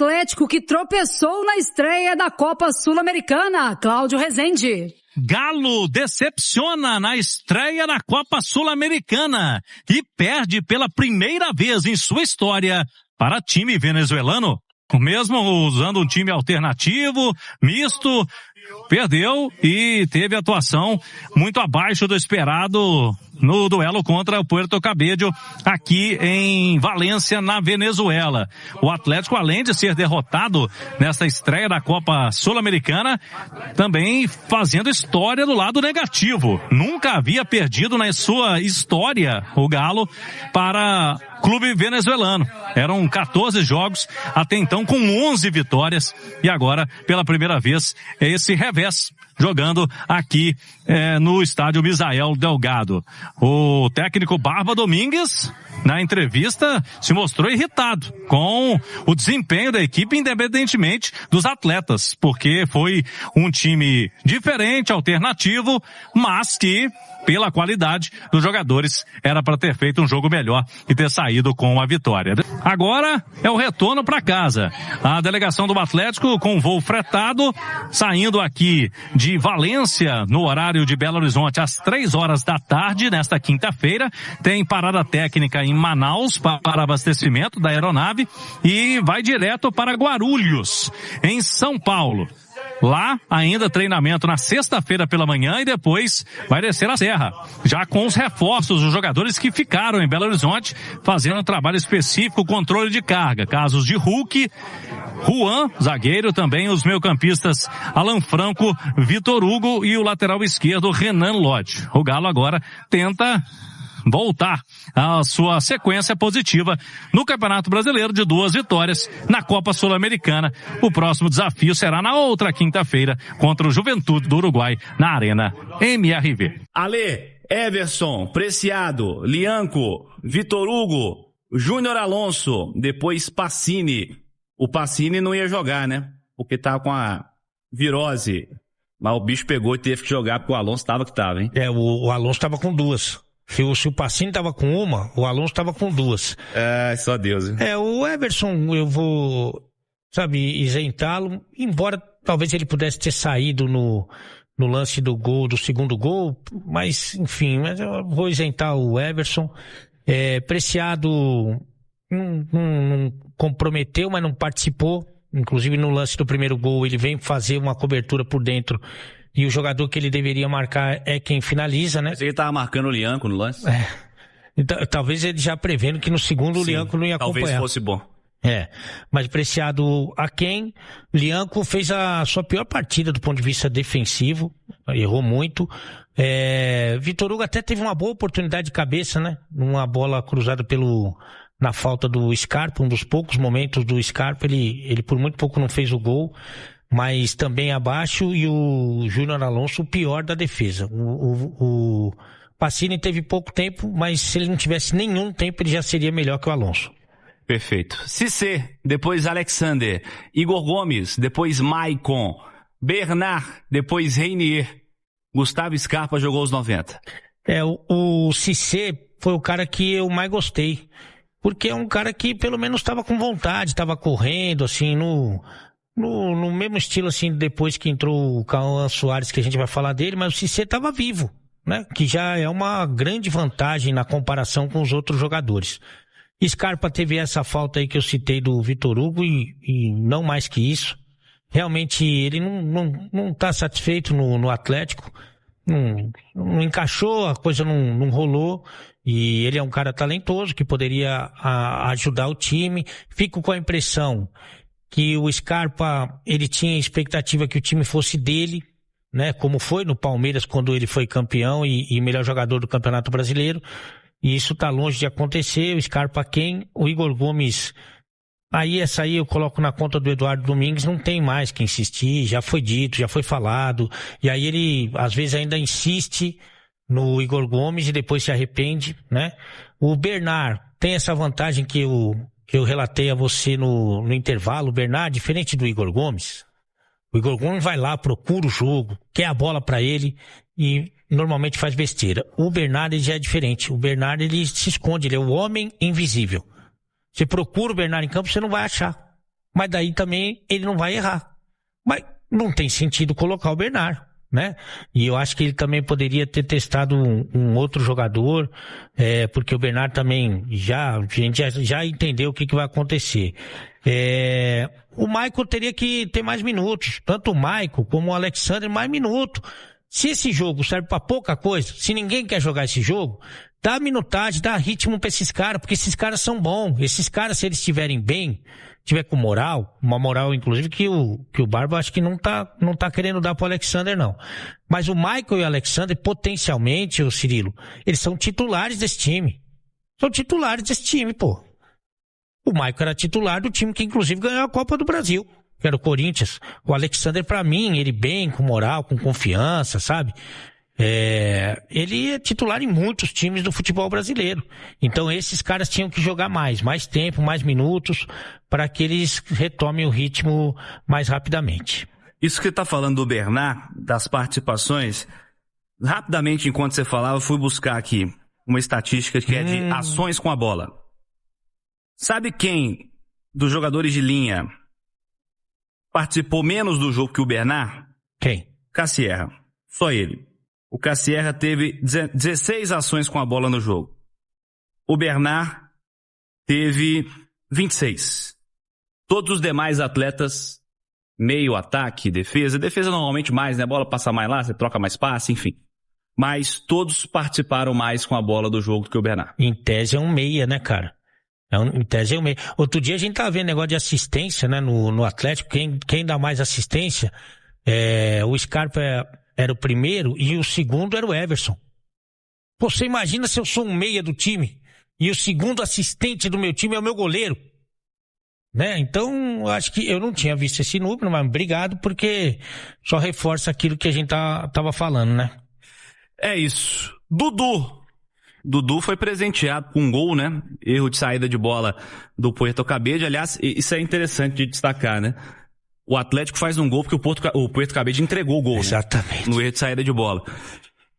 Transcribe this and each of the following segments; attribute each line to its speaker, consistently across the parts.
Speaker 1: Atlético que tropeçou na estreia da Copa Sul-Americana. Cláudio Rezende.
Speaker 2: Galo decepciona na estreia da Copa Sul-Americana e perde pela primeira vez em sua história para time venezuelano. Mesmo usando um time alternativo, misto, perdeu e teve atuação muito abaixo do esperado no duelo contra o Puerto Cabello aqui em Valência, na Venezuela. O Atlético, além de ser derrotado nessa estreia da Copa Sul-Americana, também fazendo história do lado negativo. Nunca havia perdido na sua história o Galo para clube venezuelano. Eram 14 jogos até então com 11 vitórias e agora pela primeira vez esse revés jogando aqui no estádio Misael Delgado. O técnico Barba Domingues, na entrevista, se mostrou irritado com o desempenho da equipe, independentemente dos atletas, porque foi um time diferente, alternativo, mas que, pela qualidade dos jogadores, era para ter feito um jogo melhor e ter saído com a vitória. Agora é o retorno para casa. A delegação do Atlético com voo fretado, saindo aqui de Valência, no horário de Belo Horizonte, às 3 horas da tarde, nesta quinta-feira. Tem parada técnica em Manaus para abastecimento da aeronave e vai direto para Guarulhos, em São Paulo. Lá, ainda treinamento na sexta-feira pela manhã e depois vai descer a serra, já com os reforços dos jogadores que ficaram em Belo Horizonte, fazendo um trabalho específico, controle de carga. Casos de Hulk, Juan, zagueiro, também os meio-campistas Alan Franco, Vitor Hugo e o lateral esquerdo Renan Lodge. O Galo agora tenta voltar à sua sequência positiva no Campeonato Brasileiro de 2 vitórias na Copa Sul-Americana. O próximo desafio será na outra quinta-feira contra o Juventude do Uruguai na Arena MRV.
Speaker 3: Ale, Everson, Preciado, Lianco, Vitor Hugo, Júnior Alonso, depois Pacini. O Pacini não ia jogar, né? Porque tava com a virose. Mas o bicho pegou e teve que jogar porque o Alonso tava que tava, hein?
Speaker 4: O Alonso tava com 2. Se o Pacini tava com uma, o Alonso tava com 2.
Speaker 3: Só Deus. Hein?
Speaker 4: O Everson, eu vou, isentá-lo, embora talvez ele pudesse ter saído no lance do gol, do segundo gol, mas eu vou isentar o Everson. Preciado não comprometeu, mas não participou. Inclusive no lance do primeiro gol, ele vem fazer uma cobertura por dentro. E o jogador que ele deveria marcar é quem finaliza, né?
Speaker 3: Mas ele tava marcando o Lianco no lance.
Speaker 4: Então, talvez ele já prevendo que no segundo o Lianco não ia acompanhar.
Speaker 3: Talvez fosse bom.
Speaker 4: Mas Preciado a quem? Lianco fez a sua pior partida do ponto de vista defensivo. Errou muito. Vitor Hugo até teve uma boa oportunidade de cabeça, né? Numa bola cruzada na falta do Scarpa, um dos poucos momentos do Scarpa. Ele por muito pouco não fez o gol. Mas também abaixo, e o Júnior Alonso o pior da defesa. O Pacini teve pouco tempo, mas se ele não tivesse nenhum tempo, ele já seria melhor que o Alonso.
Speaker 3: Perfeito. Cissé, depois Alexander, Igor Gomes, depois Maicon, Bernard, depois Reinier, Gustavo Scarpa jogou os 90.
Speaker 4: O Cissé foi o cara que eu mais gostei, porque é um cara que pelo menos estava com vontade, estava correndo, assim, no mesmo estilo, assim, depois que entrou o Cauã Soares, que a gente vai falar dele, mas o Cissé estava vivo, né? Que já é uma grande vantagem na comparação com os outros jogadores. Scarpa teve essa falta aí que eu citei do Vitor Hugo e não mais que isso. Realmente ele não tá satisfeito no Atlético, não encaixou, a coisa não rolou. E ele é um cara talentoso que poderia ajudar o time. Fico com a impressão que o Scarpa, ele tinha expectativa que o time fosse dele, né? Como foi no Palmeiras quando ele foi campeão e melhor jogador do Campeonato Brasileiro. E isso tá longe de acontecer. O Scarpa quem? O Igor Gomes. Essa aí eu coloco na conta do Eduardo Domingues, não tem mais que insistir, já foi dito, já foi falado. E aí ele, às vezes, ainda insiste no Igor Gomes e depois se arrepende, né? O Bernard tem essa vantagem que eu relatei a você no intervalo. O Bernard, diferente do Igor Gomes, o Igor Gomes vai lá, procura o jogo, quer a bola pra ele e normalmente faz besteira. O Bernard ele já é diferente. O Bernard ele se esconde, ele é o homem invisível. Você procura o Bernard em campo, você não vai achar. mas daí também ele não vai errar. Mas não tem sentido colocar o Bernard, né? E eu acho que ele também poderia ter testado um outro jogador, porque o Bernard também a gente já entendeu o que vai acontecer. O Michael teria que ter mais minutos, tanto o Michael como o Alexander, mais minutos. Se esse jogo serve pra pouca coisa, se ninguém quer jogar esse jogo, dá minutagem, dá ritmo pra esses caras, porque esses caras são bons. Esses caras, se eles estiverem bem, tiver com moral, uma moral inclusive que o Barba acho que não tá querendo dar pro Alexander não. Mas o Michael e o Alexander, potencialmente, o Cirilo, eles são titulares desse time. São titulares desse time, pô. O Michael era titular do time que inclusive ganhou a Copa do Brasil, que era o Corinthians. O Alexander, pra mim, ele bem, com moral, com confiança, sabe? Ele é titular em muitos times do futebol brasileiro. Então esses caras tinham que jogar mais tempo, mais minutos, para que eles retomem o ritmo mais rapidamente.
Speaker 3: Isso que você tá falando do Bernard, das participações, rapidamente, enquanto você falava, eu fui buscar aqui uma estatística que é de ações com a bola. Sabe quem dos jogadores de linha participou menos do jogo que o Bernard?
Speaker 4: Quem?
Speaker 3: Cassierra. Só ele. O Cassierra teve 16 ações com a bola no jogo. O Bernard teve 26. Todos os demais atletas, meio, ataque, defesa. Defesa normalmente mais, né? A bola passa mais lá, você troca mais passe, enfim. Mas todos participaram mais com a bola do jogo do que o Bernard.
Speaker 4: Em tese é um meia, né, cara? Em tese é um meia. Outro dia a gente tava vendo negócio de assistência, né, no Atlético. Quem dá mais assistência, o Scarpa era o primeiro e o segundo era o Everson. Pô, você imagina se eu sou um meia do time e o segundo assistente do meu time é o meu goleiro, né? Então, acho que eu não tinha visto esse número, mas obrigado, porque só reforça aquilo que a gente tava falando, né?
Speaker 3: É isso. Dudu foi presenteado com um gol, né? Erro de saída de bola do Puerto Cabede. Aliás, isso é interessante de destacar, né? O Atlético faz um gol porque o Puerto Cabede entregou o gol.
Speaker 4: Exatamente.
Speaker 3: Né? No erro de saída de bola.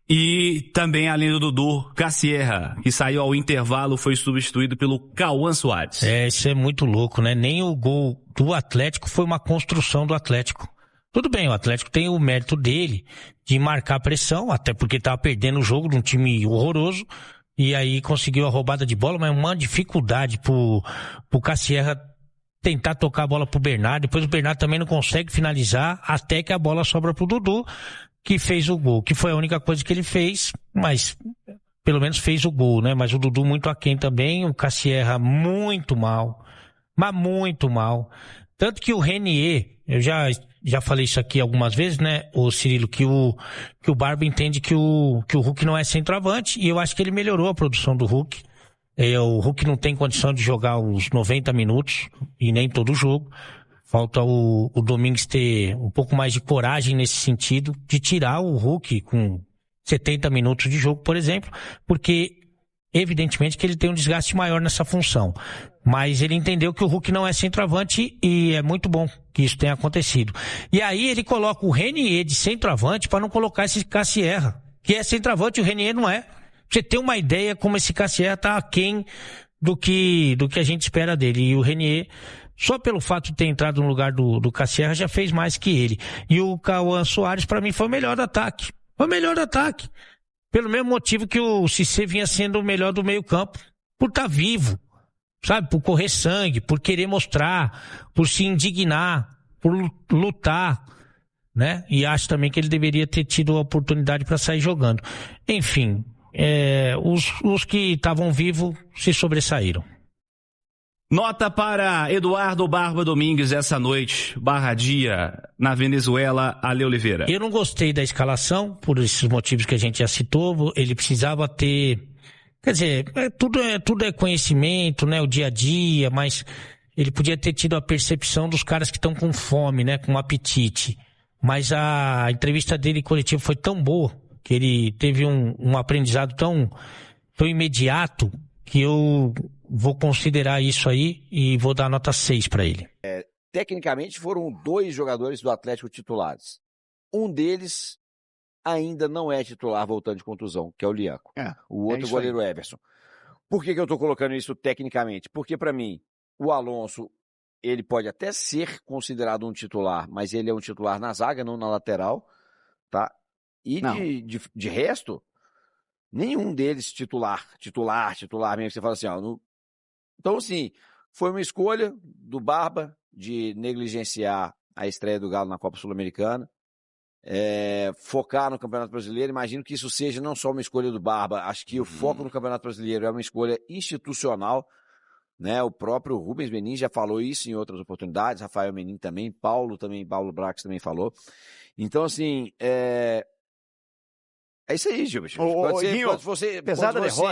Speaker 3: E também, além do Dudu, Cassierra, que saiu ao intervalo, foi substituído pelo Cauã Soares.
Speaker 4: Isso é muito louco, né? Nem o gol do Atlético foi uma construção do Atlético. Tudo bem, o Atlético tem o mérito dele de marcar pressão, até porque estava perdendo o jogo de um time horroroso, e aí conseguiu a roubada de bola, mas uma dificuldade pro Cassierra tentar tocar a bola pro Bernard. Depois o Bernard também não consegue finalizar, até que a bola sobra pro Dudu, que fez o gol, que foi a única coisa que ele fez, mas pelo menos fez o gol, né? Mas o Dudu muito aquém também, o Cassierra muito mal, mas muito mal. Tanto que o Renier, eu já falei isso aqui algumas vezes, né, o Cirilo, que o Barba entende que o Hulk não é centroavante, e eu acho que ele melhorou a produção do Hulk. O Hulk não tem condição de jogar os 90 minutos, e nem todo o jogo. Falta o Domingues ter um pouco mais de coragem nesse sentido, de tirar o Hulk com 70 minutos de jogo, por exemplo, porque evidentemente que ele tem um desgaste maior nessa função. Mas ele entendeu que o Hulk não é centroavante e é muito bom que isso tenha acontecido. E aí ele coloca o Renier de centroavante para não colocar esse Cassierra, que é centroavante e o Renier não é. Pra você ter uma ideia como esse Cassierra tá aquém do que a gente espera dele. E o Renier, só pelo fato de ter entrado no lugar do Cassierra, já fez mais que ele. E o Cauã Soares, para mim, foi o melhor do ataque. Foi o melhor do ataque. Pelo mesmo motivo que o Cissé vinha sendo o melhor do meio campo. Por estar vivo, sabe? Por correr sangue, por querer mostrar, por se indignar, por lutar, né? E acho também que ele deveria ter tido a oportunidade para sair jogando. Enfim, os que estavam vivos se sobressaíram.
Speaker 3: Nota para Eduardo Barba Domingues essa noite, barra-dia, na Venezuela, Ale Oliveira.
Speaker 4: Eu não gostei da escalação, por esses motivos que a gente já citou. Ele precisava ter... Quer dizer, tudo é conhecimento, né? O dia a dia, mas ele podia ter tido a percepção dos caras que estão com fome, né? Com apetite. Mas a entrevista dele coletiva foi tão boa, que ele teve um aprendizado tão imediato, que eu vou considerar isso aí e vou dar nota 6 para ele.
Speaker 5: Tecnicamente foram 2 jogadores do Atlético titulares. Um deles ainda não é titular voltando de contusão, que é o Lianco. O outro goleiro Everson. Por que eu tô colocando isso tecnicamente? Porque para mim, o Alonso ele pode até ser considerado um titular, mas ele é um titular na zaga, não na lateral, tá? E de resto, nenhum deles titular mesmo. Você fala assim, ó. Então, assim, foi uma escolha do Barba de negligenciar a estreia do Galo na Copa Sul-Americana, focar no Campeonato Brasileiro. Imagino que isso seja não só uma escolha do Barba, acho que o foco no Campeonato Brasileiro é uma escolha institucional, né? O próprio Rubens Menin já falou isso em outras oportunidades, Rafael Menin também, Paulo Brax também falou. Então, assim, é isso aí, Gilberto. Quando você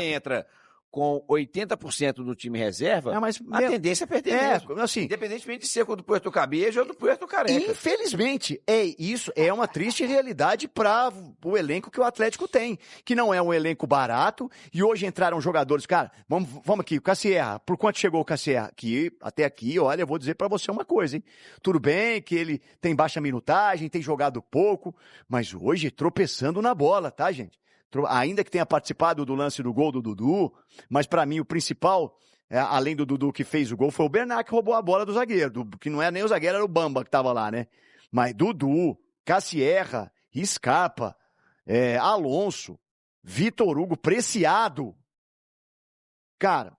Speaker 5: entra com 80% do time reserva, a tendência é perder mesmo.
Speaker 6: Assim,
Speaker 5: independentemente de ser contra o Puerto Cabello ou do Puerto Careca.
Speaker 6: Infelizmente, isso é uma triste realidade para o elenco que o Atlético tem, que não é um elenco barato, e hoje entraram jogadores, cara, vamos aqui, o Cassierra, por quanto chegou o Cassierra? Até aqui, olha, eu vou dizer para você uma coisa, hein? Tudo bem que ele tem baixa minutagem, tem jogado pouco, mas hoje tropeçando na bola, tá, gente? Ainda que tenha participado do lance do gol do Dudu, mas para mim o principal, além do Dudu que fez o gol, foi o Bernat que roubou a bola do zagueiro, que não é nem o zagueiro, era o Bamba que tava lá, né? Mas Dudu, Cassierra, Scarpa, Alonso, Vitor Hugo, Preciado. Cara,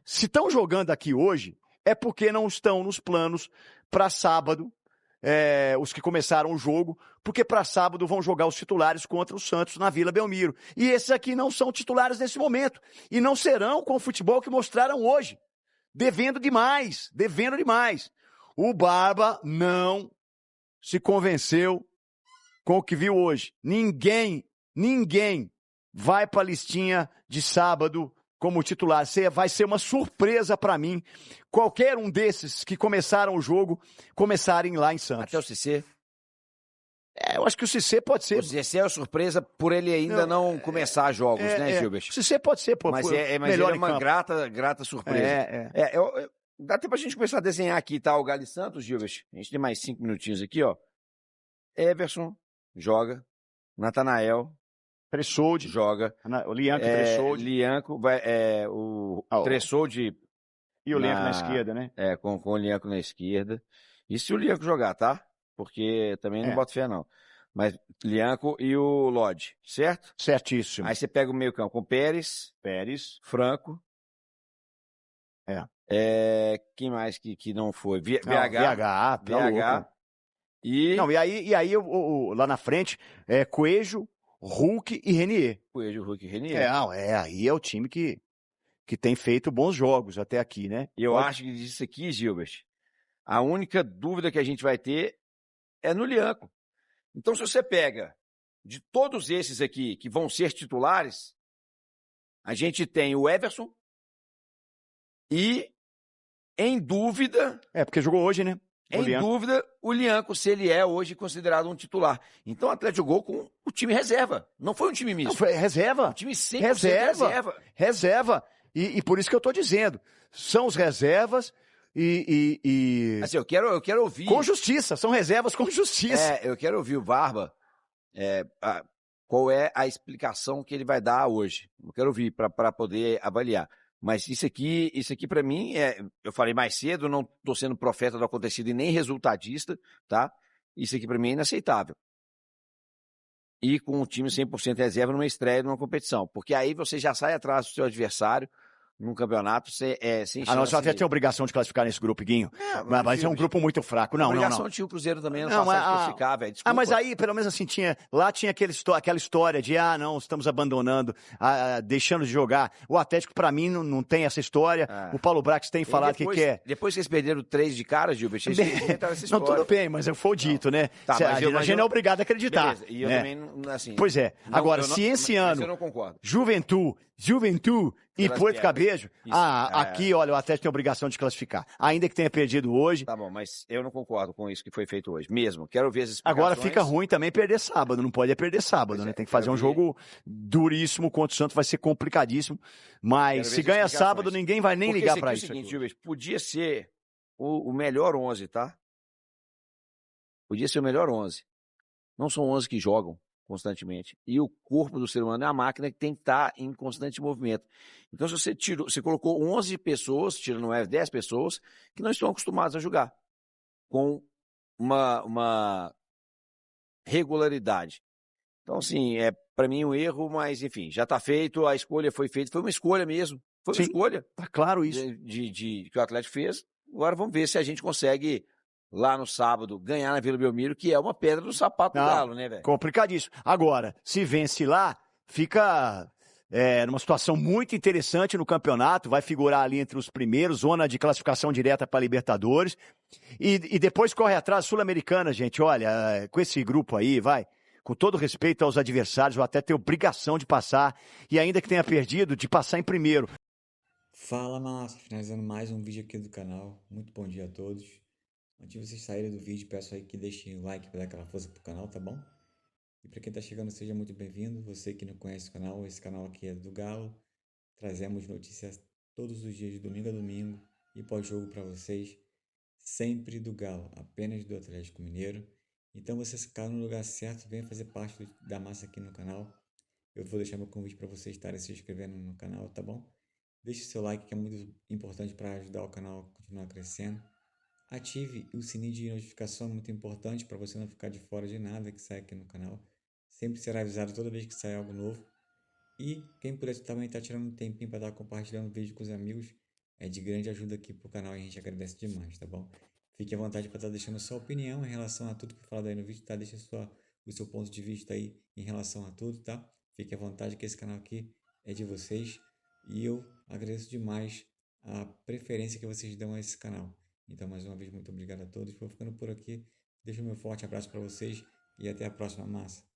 Speaker 6: se estão jogando aqui hoje, é porque não estão nos planos para sábado, os que começaram o jogo, porque para sábado vão jogar os titulares contra o Santos na Vila Belmiro. E esses aqui não são titulares nesse momento. E não serão com o futebol que mostraram hoje. Devendo demais. O Barba não se convenceu com o que viu hoje. Ninguém vai para a listinha de sábado como titular. Vai ser uma surpresa para mim qualquer um desses que começaram o jogo começarem lá em Santos.
Speaker 5: Até o Cissé?
Speaker 6: Eu acho que o Cissé pode ser.
Speaker 5: O Cissé é uma surpresa por ele ainda não começar jogos, né, Gilberto?
Speaker 6: O Cissé pode ser, pô.
Speaker 5: Mas ele é uma grata surpresa. Dá tempo pra gente começar a desenhar aqui, tá? O Galo e Santos, Gilberto. A gente tem mais 5 minutinhos aqui, ó. Everson joga. Natanael
Speaker 6: Tressoldi
Speaker 5: joga.
Speaker 6: O Lianco Tressoldi.
Speaker 5: Lianco o Tressoldi
Speaker 6: e o Lianco na esquerda, né?
Speaker 5: Com o Lianco na esquerda. E se o Lianco jogar, tá? Porque também não boto fé, não. Mas Lianco e o Lodge, certo?
Speaker 6: Certíssimo.
Speaker 5: Aí você pega o meio campo com Pérez, Franco. Quem mais que não foi? VH. E
Speaker 6: aí lá na frente, Coelho, Hulk e Renier. Aí é o time que tem feito bons jogos até aqui, né?
Speaker 5: Eu acho que disso aqui, Gilbert, a única dúvida que a gente vai ter é no Lianco. Então, se você pega de todos esses aqui que vão ser titulares, a gente tem o Everson e, em dúvida...
Speaker 6: porque jogou hoje, né?
Speaker 5: Dúvida, o Lianco, se ele é hoje considerado um titular. Então, o Atlético jogou com o time reserva. Não foi um time misto.
Speaker 6: Não, foi reserva.
Speaker 5: Um time 100%
Speaker 6: reserva. E por isso que eu tô dizendo. São os reservas
Speaker 5: Assim, eu quero ouvir...
Speaker 6: Com justiça. São reservas com justiça.
Speaker 5: Eu quero ouvir o Barba. Qual é a explicação que ele vai dar hoje? Eu quero ouvir para poder avaliar. Mas isso aqui para mim, eu falei mais cedo, não estou sendo profeta do acontecido e nem resultadista, tá? Isso aqui para mim é inaceitável. E com um time 100% reserva numa estreia numa competição. Porque aí você já sai atrás do seu adversário num campeonato sem chance.
Speaker 6: Nós até tem a obrigação de classificar nesse grupo, Guinho. Mas é um grupo muito fraco. Não.
Speaker 5: Tinha o Cruzeiro também, não classificar, velho. Desculpa.
Speaker 6: Mas aí, pelo menos assim, tinha aquela história de, não, estamos abandonando, deixando de jogar. O Atlético, pra mim, não tem essa história. O Paulo Brax tem falado que quer.
Speaker 5: Depois que eles perderam 3 de cara, Gilberto, eles inventaram essa história.
Speaker 6: Não, tudo bem, mas foi dito, né?
Speaker 5: Tá,
Speaker 6: a gente não é obrigado a acreditar.
Speaker 5: Beleza. E eu também, assim...
Speaker 6: Pois é. Agora, se esse ano...
Speaker 5: eu não concordo.
Speaker 6: Juventude e Puerto Cabello, aqui, olha, o Atlético tem a obrigação de classificar. Ainda que tenha perdido hoje.
Speaker 5: Tá bom, mas eu não concordo com isso que foi feito hoje, mesmo. Quero ver as explicações.
Speaker 6: Agora fica ruim também perder sábado, não pode perder sábado, né? Tem que fazer um jogo duríssimo contra o Santos, vai ser complicadíssimo. Mas se ganha sábado, ninguém vai nem ligar pra isso.
Speaker 5: É o seguinte, Gilberto, podia ser o melhor 11, tá? Podia ser o melhor 11. Não são 11 que jogam constantemente. E o corpo do ser humano é a máquina que tem que estar em constante movimento. Então, se você colocou 11 pessoas, tirando 10 pessoas, que não estão acostumadas a jogar com uma regularidade. Então, assim, para mim um erro, mas enfim, já está feito, a escolha foi feita, foi uma escolha mesmo, foi uma escolha.
Speaker 6: Tá claro isso.
Speaker 5: Que o Atlético fez. Agora vamos ver se a gente consegue, lá no sábado, ganhar na Vila Belmiro, que é uma pedra do sapato do Galo, né, velho?
Speaker 6: Complicadíssimo. Agora, se vence lá, fica numa situação muito interessante no campeonato, vai figurar ali entre os primeiros, zona de classificação direta para Libertadores, e depois corre atrás Sul-Americana, gente. Olha, com esse grupo aí, com todo respeito aos adversários, vai até ter obrigação de passar, e ainda que tenha perdido, de passar em primeiro.
Speaker 7: Fala, massa, finalizando mais um vídeo aqui do canal. Muito bom dia a todos. Antes de vocês saírem do vídeo, peço aí que deixem o like para dar aquela força pro canal, tá bom? E para quem tá chegando, seja muito bem-vindo. Você que não conhece o canal, esse canal aqui é do Galo. Trazemos notícias todos os dias, de domingo a domingo, e pós-jogo para vocês, sempre do Galo, apenas do Atlético Mineiro. Então você ficar no lugar certo, venha fazer parte da massa aqui no canal. Eu vou deixar meu convite para vocês estarem se inscrevendo no canal, tá bom? Deixe seu like, que é muito importante para ajudar o canal a continuar crescendo. Ative o sininho de notificação, muito importante para você não ficar de fora de nada que sai aqui no canal. Sempre será avisado toda vez que sai algo novo. E quem puder também está tirando um tempinho para estar compartilhando o vídeo com os amigos, é de grande ajuda aqui pro canal e a gente agradece demais, tá bom? Fique à vontade para estar deixando sua opinião em relação a tudo que foi falado aí no vídeo, tá? Deixa o seu ponto de vista aí em relação a tudo, tá? Fique à vontade, que esse canal aqui é de vocês. E eu agradeço demais a preferência que vocês dão a esse canal. Então, mais uma vez, muito obrigado a todos. Vou ficando por aqui. Deixo o meu forte abraço para vocês e até a próxima, massa.